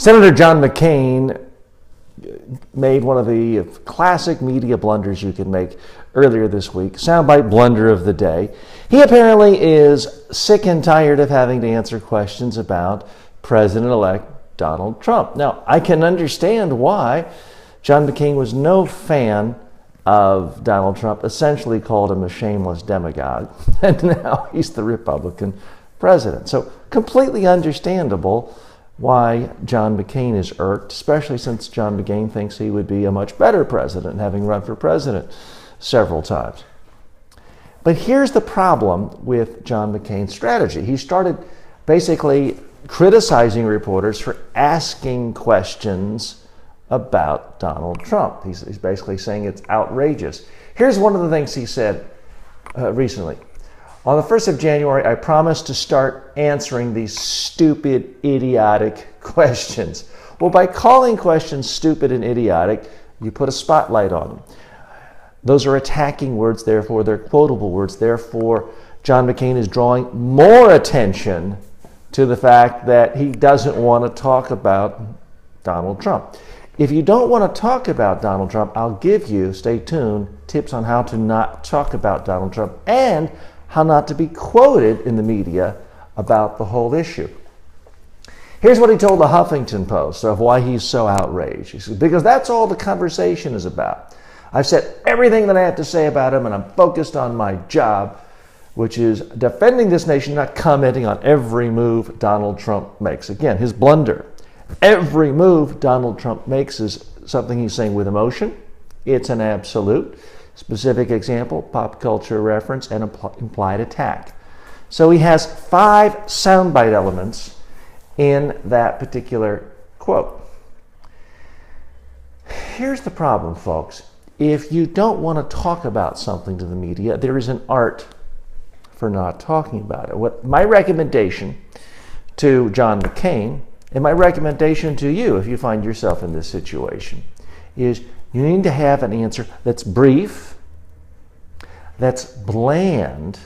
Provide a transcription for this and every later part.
Senator John McCain made one of the classic media blunders you can make earlier this week, soundbite blunder of the day. He apparently is sick and tired of having to answer questions about President-elect Donald Trump. Now, I can understand why. John McCain was no fan of Donald Trump, essentially called him a shameless demagogue, and now he's the Republican president. So completely understandable why John McCain is irked, especially since John McCain thinks he would be a much better president, having run for president several times. But here's the problem with John McCain's strategy. He started basically criticizing reporters for asking questions about Donald Trump. He's basically saying it's outrageous. Here's one of the things he said recently. On the 1st of January, I promised to start answering these stupid, idiotic questions. Well, by calling questions stupid and idiotic, you put a spotlight on them. Those are attacking words, therefore they're quotable words. Therefore, John McCain is drawing more attention to the fact that he doesn't want to talk about Donald Trump. If you don't want to talk about Donald Trump, I'll give you, stay tuned, tips on how to not talk about Donald Trump and how not to be quoted in the media about the whole issue. Here's what he told the Huffington Post of why he's so outraged. He says, because that's all the conversation is about. I've said everything that I have to say about him, and I'm focused on my job, which is defending this nation, not commenting on every move Donald Trump makes. Again, his blunder. Every move Donald Trump makes is something he's saying with emotion. It's an absolute. Specific example, pop culture reference, and implied attack. So he has 5 soundbite elements in that particular quote. Here's the problem, folks. If you don't want to talk about something to the media, there is an art for not talking about it. What my recommendation to John McCain, and my recommendation to you if you find yourself in this situation, is you need to have an answer that's brief, that's bland,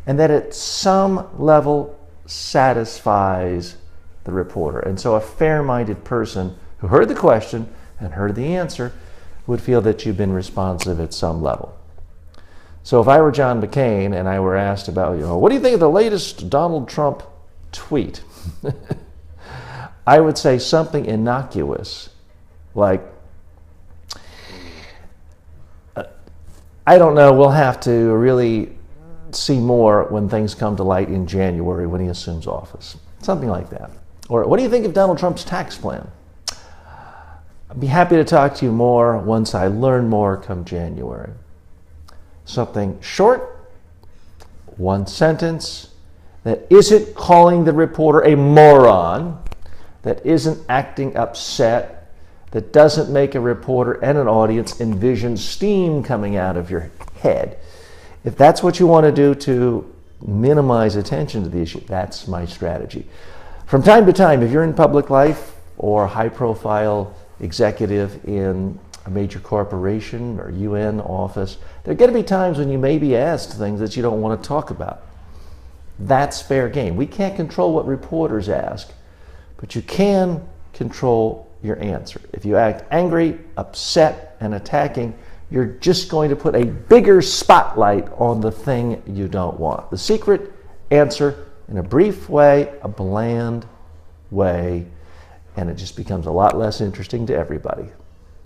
and that at some level satisfies the reporter. And so a fair-minded person who heard the question and heard the answer would feel that you've been responsive at some level. So if I were John McCain and I were asked about, what do you think of the latest Donald Trump tweet? I would say something innocuous, like, I don't know, we'll have to really see more when things come to light in January when he assumes office. Something like that. Or what do you think of Donald Trump's tax plan? I'd be happy to talk to you more once I learn more come January. Something short, one sentence, that isn't calling the reporter a moron, that isn't acting upset, that doesn't make a reporter and an audience envision steam coming out of your head. If that's what you want to do to minimize attention to the issue, that's my strategy. From time to time, if you're in public life or a high-profile executive in a major corporation or UN office, there are going to be times when you may be asked things that you don't want to talk about. That's fair game. We can't control what reporters ask, but you can control your answer. If you act angry, upset, and attacking, you're just going to put a bigger spotlight on the thing you don't want. The secret, answer in a brief way, a bland way, and it just becomes a lot less interesting to everybody.